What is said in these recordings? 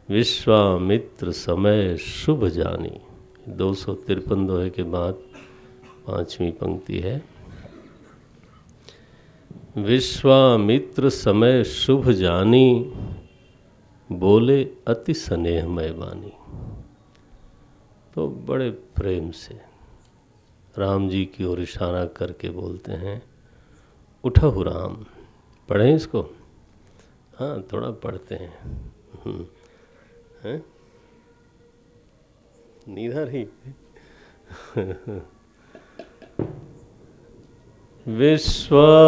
विश्वामित्र समय शुभ जानी। 253 दोहे के बाद 5वीं पंक्ति है। विश्वामित्र समय शुभ जानी, बोले अति स्नेहमय वाणी। तो बड़े प्रेम से राम जी की ओर इशारा करके बोलते हैं, उठहु राम। पढ़ें इसको? हाँ, थोड़ा पढ़ते हैं। हैं? नींदर ही। विश्वामित्र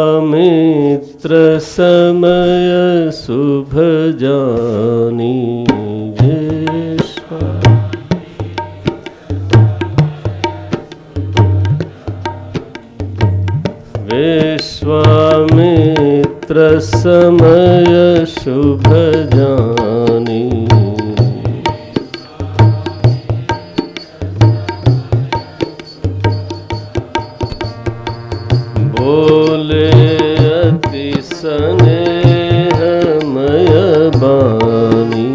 समय शुभ जानी, विश्वामित्र समय शुभ जानी, बोले अति स्नेहमय वाणी।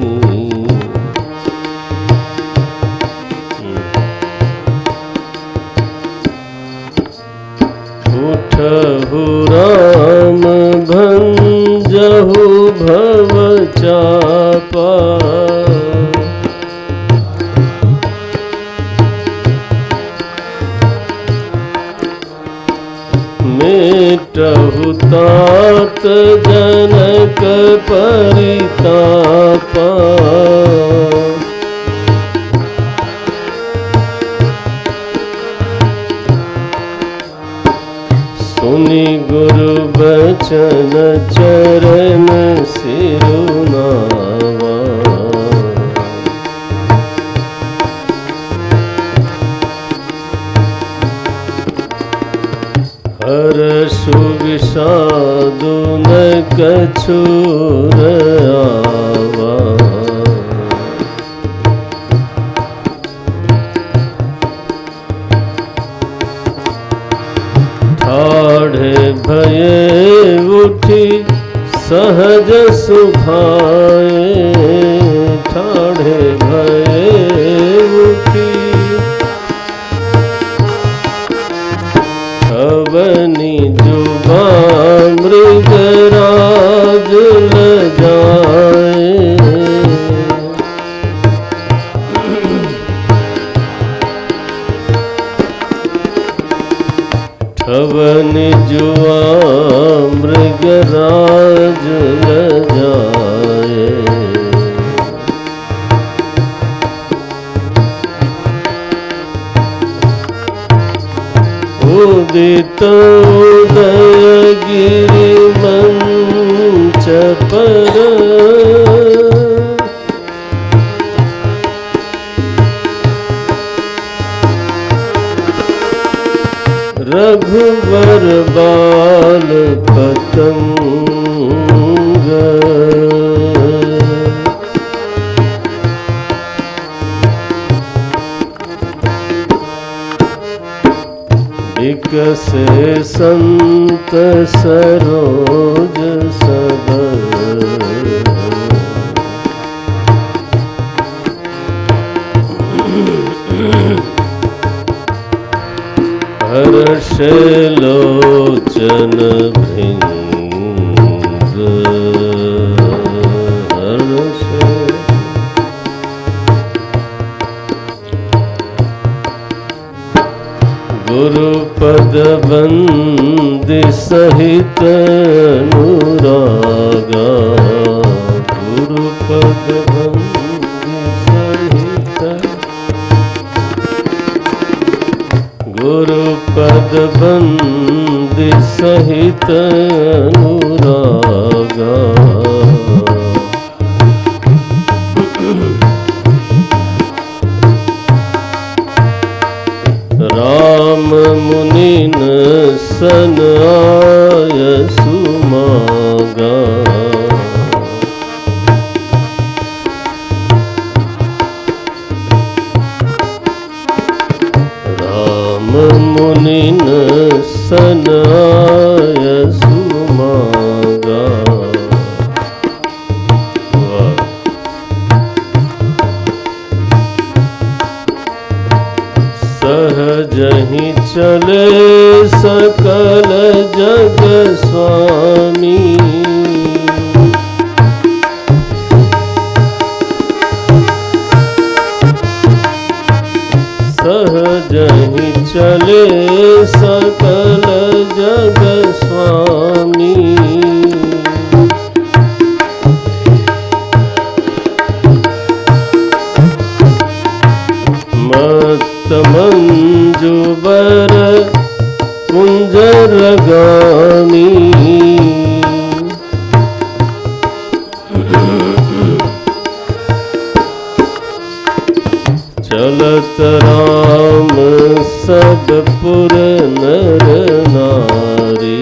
उठहु राम भंजहु भव चापा, मेटहु तात जनक परितापा। सुनि गुरु बचन चरण सिरुनावा, हर्षु विषादु न कछु आवा। ठाढ़े भये उठी सहज सुभाए, ठाढ़े भये उठी अवनी जुबा मृगराज लजाए। अवनि जुआ मृगराज लजाए। उदित उदयगिरि मंच पर, रघुवर बाल पतंग, विकसे संत सरोज सबर, हर्ष लोचन भृंग, हर्ष गुरुपद बंदी सहित अनुरागा, गुरुपद बंदी सहित, गुरुपद बंदी सहित अनुरागा। राम मुनि न सन आय सुमागा, राम मुनि न सन आय सुमागा। जहीं चले सकल जग स्वामी। सहजहि चले सकल जग स्वामी। मत मंजुबर कुंजरगामी। चलत राम सब पुर नर नारी।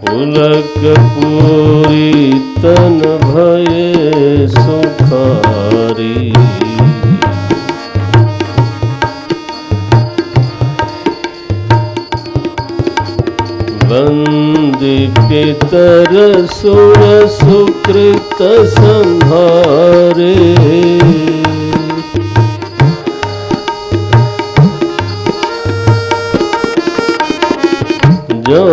पुलक पूरी तन भये सुखारी। वंदे पितर सुर सुकृत संहारे। जो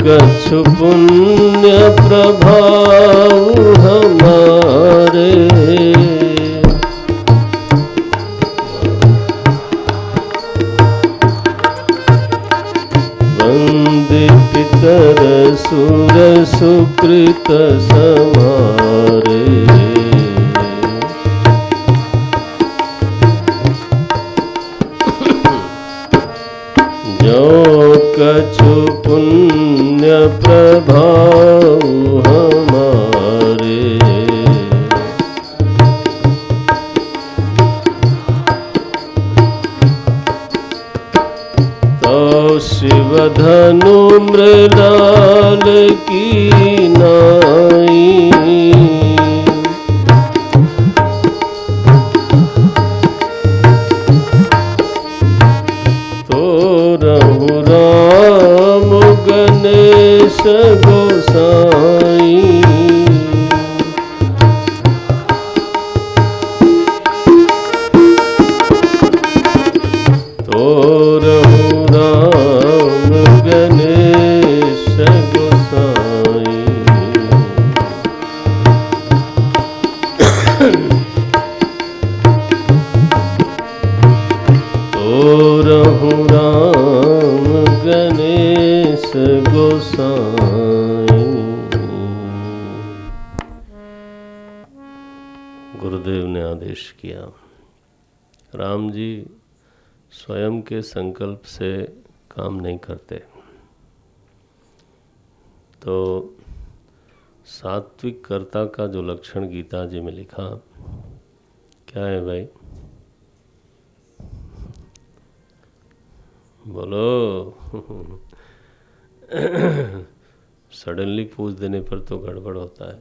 कछु पुण्य प्रभाव हमारे। वंदे पितर सुर सुकृत समारे। जो कछु पुण्य प्रभाव हमारे। तो शिव धनु मृणाल की नाई। राम गणेश गोसाई। तो रहु राम गणेश गोसाई। तो रहु राम गणेश गोसाई। गुरुदेव ने आदेश किया, राम जी स्वयं के संकल्प से काम नहीं करते। तो सात्विक कर्ता का जो लक्षण गीता जी में लिखा, क्या है भाई? बोलो। सडनली पूछ देने पर तो गड़बड़ होता है।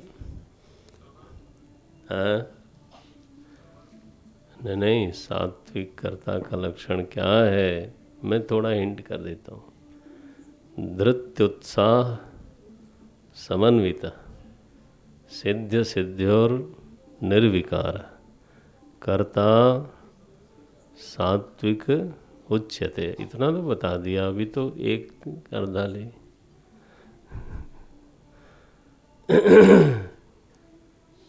हाँ? नहीं, सात्विक कर्ता का लक्षण क्या है? मैं थोड़ा हिंट कर देता हूँ। धृत्युत्साह समन्वित सिद्ध सिद्ध्योर निर्विकार कर्ता सात्विक उच्यते। इतना तो बता दिया, अभी तो एक कर डाले।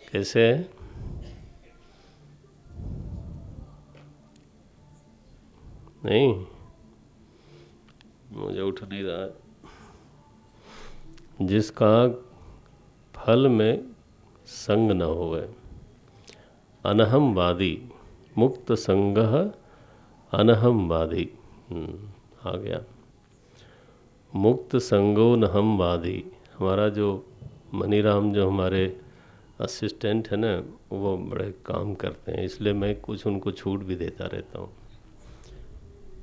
कैसे है? नहीं, मुझे उठ नहीं रहा। जिसका फल में संग न होवे, अनहमवादी, मुक्त संगः अनहमवादी। आ गया। मुक्त संगो नहमवादी। हमारा जो मनीराम, जो हमारे असिस्टेंट है ना, वो बड़े काम करते हैं, इसलिए मैं कुछ उनको छूट भी देता रहता हूँ।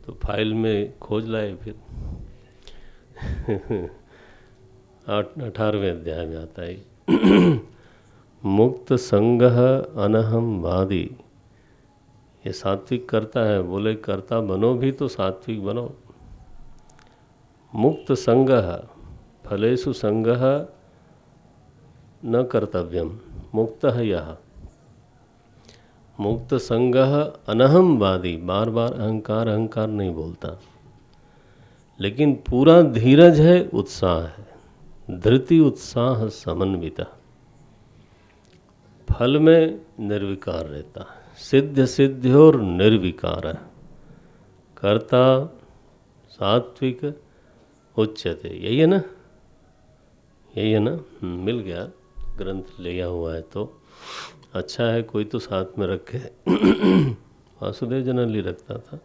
तो फाइल में खोज लाए फिर। 18वें अध्याय में आता है मुक्त संगः अनहमवादी। ये सात्विक करता है। बोले कर्ता बनो भी तो सात्विक बनो। मुक्त संगः फलेषु संगः न कर्तव्यम। मुक्तः यः मुक्त संगः अनहमवादी, बार बार अहंकार अहंकार नहीं बोलता, लेकिन पूरा धीरज है, उत्साह है, धृति उत्साह समन्विता, फल में निर्विकार रहता है, सिद्ध सिद्ध्योर निर्विकार, कर्ता सात्विक उच्यते। यही है ना, यही है ना। मिल गया, ग्रंथ लिया हुआ है तो अच्छा है, कोई तो साथ में रखे। वासुदेव जनरली रखता था,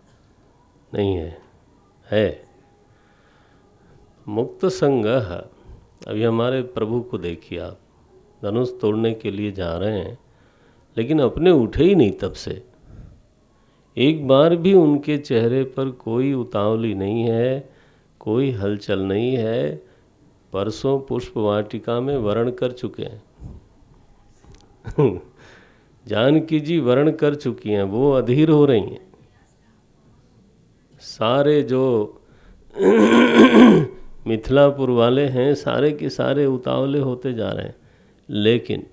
नहीं है मुक्त संगः। अभी हमारे प्रभु को देखिए आप, धनुष तोड़ने के लिए जा रहे हैं, लेकिन अपने उठे ही नहीं तब से। एक बार भी उनके चेहरे पर कोई उतावली नहीं है, कोई हलचल नहीं है। परसों पुष्प वाटिका में वर्ण कर चुके हैं। जानकी जी वर्ण कर चुकी हैं, वो अधीर हो रही हैं। सारे जो मिथिलापुर वाले हैं, सारे के सारे उतावले होते जा रहे हैं, लेकिन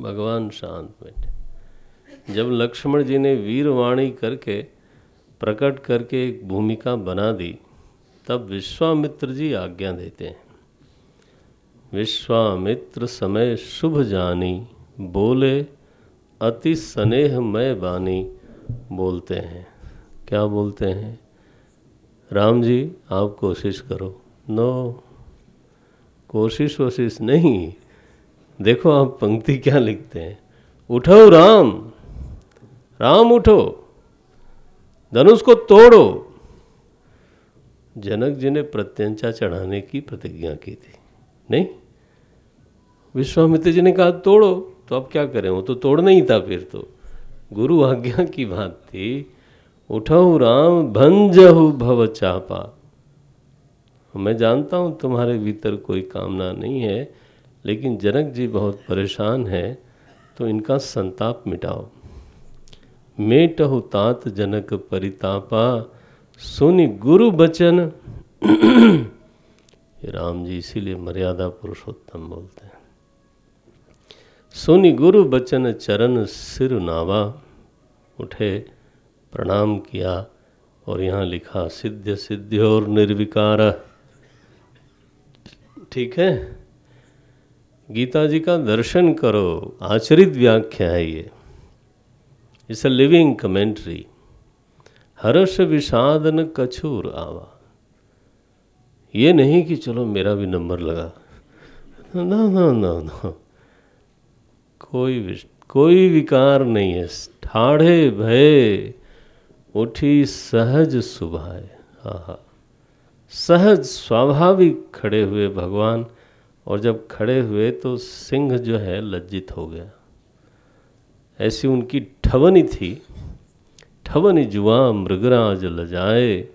भगवान शांत बैठे। जब लक्ष्मण जी ने वीरवाणी करके प्रकट करके एक भूमिका बना दी, तब विश्वामित्र जी आज्ञा देते हैं। विश्वामित्र समय शुभ जानी, बोले अति स्नेह मय बानी। बोलते हैं, क्या बोलते हैं? राम जी आप कोशिश करो। नो, कोशिश वशिश नहीं। देखो आप पंक्ति क्या लिखते हैं, उठो राम, राम उठो, धनुष को तोड़ो। जनक जी ने प्रत्यंचा चढ़ाने की प्रतिज्ञा की थी, नहीं? विश्वामित्र जी ने कहा तोड़ो, तो अब क्या करें, वो तो तोड़ना ही था। फिर तो गुरु आज्ञा की बात थी। उठो राम भंजहु भव चापा। मैं जानता हूँ तुम्हारे भीतर कोई कामना नहीं है, लेकिन जनक जी बहुत परेशान है, तो इनका संताप मिटाओ। मेटहु तात जनक परितापा, सुनि गुरु बचन। राम जी इसीलिए मर्यादा पुरुषोत्तम बोलते हैं। सुनि गुरु बचन चरण सिर नावा। उठे, प्रणाम किया, और यहाँ लिखा सिद्ध सिद्ध्योर निर्विकार। ठीक है, गीता जी का दर्शन करो, आचरित व्याख्या है ये। It's a living commentary. हर्ष विषादन कछूर आवा। ये नहीं कि चलो मेरा भी नंबर लगा, ना ना ना ना, कोई विकार नहीं है। ठाढ़े भय उठी सहज सुभाए। आहा, सहज स्वाभाविक खड़े हुए भगवान। और जब खड़े हुए तो सिंह जो है लज्जित हो गया। ऐसी उनकी ठवनी थी, ठवनी जुआ मृगराज लजाए।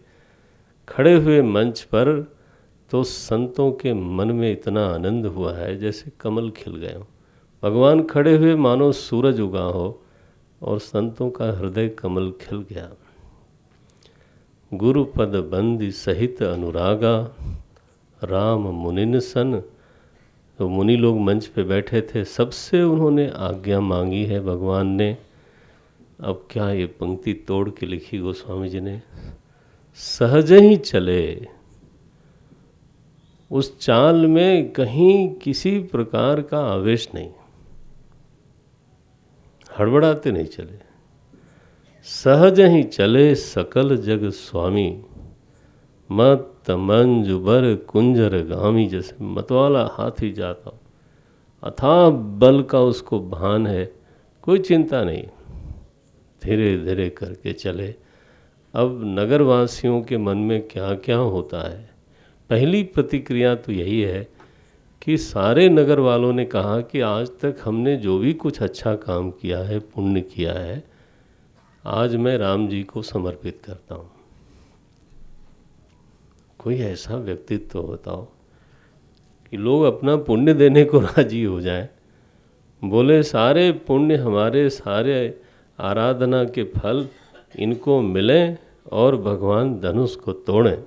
खड़े हुए मंच पर तो संतों के मन में इतना आनंद हुआ है जैसे कमल खिल गए हो। भगवान खड़े हुए मानो सूरज उगा हो, और संतों का हृदय कमल खिल गया। गुरुपद बंदी सहित अनुरागा, राम मुनिन सन। तो मुनि लोग मंच पे बैठे थे, सबसे उन्होंने आज्ञा मांगी है भगवान ने। अब क्या ये पंक्ति तोड़ के लिखी गोस्वामी जी ने, सहज ही चले। उस चाल में कहीं किसी प्रकार का आवेश नहीं, हड़बड़ाते नहीं चले। सहज ही चले सकल जग स्वामी, मत मंजु बर कुंजर गामी। जैसे मतवाला हाथी जाता हो, अथाह बल का उसको भान है, कोई चिंता नहीं, धीरे धीरे करके चले। अब नगरवासियों के मन में क्या क्या होता है, पहली प्रतिक्रिया तो यही है कि सारे नगर वालों ने कहा कि आज तक हमने जो भी कुछ अच्छा काम किया है, पुण्य किया है, आज मैं राम जी को समर्पित करता हूँ। कोई ऐसा व्यक्तित्व बताओ कि लोग अपना पुण्य देने को राजी हो जाएं। बोले सारे पुण्य हमारे, सारे आराधना के फल इनको मिलें और भगवान धनुष को तोड़ें।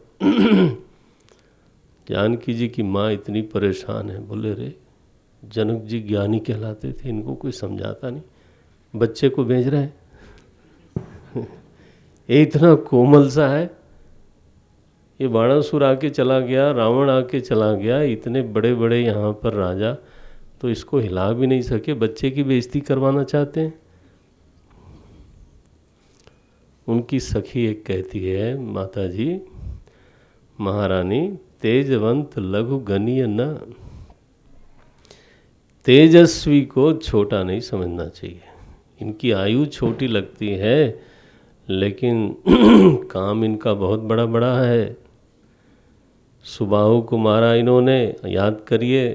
जानकी जी की माँ इतनी परेशान है। बोले रे जनक जी ज्ञानी कहलाते थे, इनको कोई समझाता नहीं, बच्चे को भेज रहे हैं। ये इतना कोमल सा है, ये बाणासुर आके चला गया, रावण आके चला गया, इतने बड़े बड़े यहाँ पर राजा, तो इसको हिला भी नहीं सके, बच्चे की बेइज्जती करवाना चाहते हैं। उनकी सखी एक कहती है, माता जी महारानी, तेजवंत लघु गणीय न, तेजस्वी को छोटा नहीं समझना चाहिए। इनकी आयु छोटी लगती है लेकिन काम इनका बहुत बड़ा बड़ा है। सुबाहु को मारा इन्होंने, याद करिए,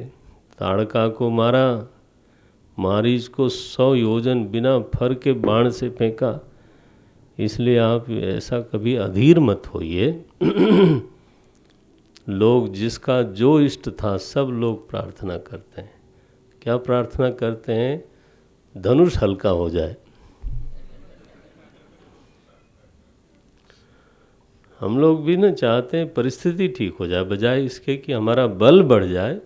ताड़का को मारा, मारीच को 100 योजन बिना फर के बाण से फेंका। इसलिए आप ऐसा कभी अधीर मत होइए। लोग जिसका जो इष्ट था सब लोग प्रार्थना करते हैं। क्या प्रार्थना करते हैं? धनुष हल्का हो जाए। हम लोग भी ना चाहते हैं परिस्थिति ठीक हो जाए, बजाय इसके कि हमारा बल बढ़ जाए।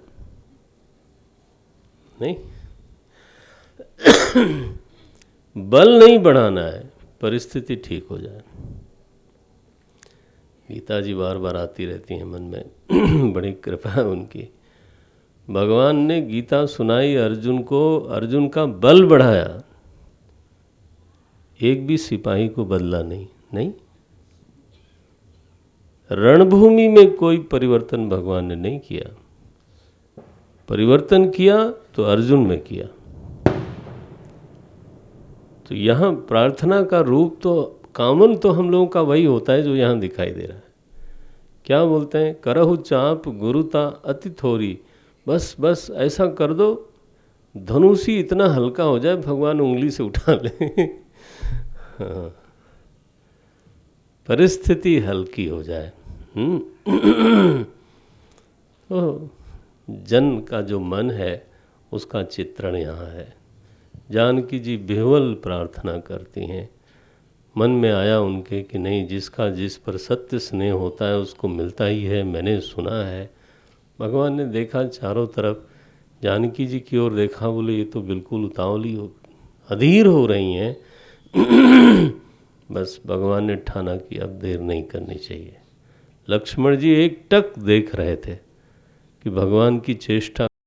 नहीं, बल नहीं बढ़ाना है, परिस्थिति ठीक हो जाए। गीता जी बार बार आती रहती हैं मन में। बड़ी कृपा है उनकी। भगवान ने गीता सुनाई अर्जुन को, अर्जुन का बल बढ़ाया, एक भी सिपाही को बदला नहीं। नहीं, रणभूमि में कोई परिवर्तन भगवान ने नहीं किया। परिवर्तन किया तो अर्जुन में किया। तो यहाँ प्रार्थना का रूप तो कामन तो हम लोगों का वही होता है जो यहाँ दिखाई दे रहा है। क्या बोलते हैं? करहु चाप गुरुता अति थोरी, बस बस ऐसा कर दो धनुष ही इतना हल्का हो जाए, भगवान उंगली से उठा ले। हाँ, परिस्थिति हल्की हो जाए। तो जन का जो मन है उसका चित्रण यहाँ है। जानकी जी बेहवल प्रार्थना करती हैं। मन में आया उनके कि नहीं, जिसका जिस पर सत्य स्नेह होता है उसको मिलता ही है, मैंने सुना है। भगवान ने देखा चारों तरफ, जानकी जी की ओर देखा, बोले ये तो बिल्कुल उतावली हो, अधीर हो रही हैं। बस भगवान ने ठाना कि अब देर नहीं करनी चाहिए। लक्ष्मण जी एक टक देख रहे थे कि भगवान की चेष्टा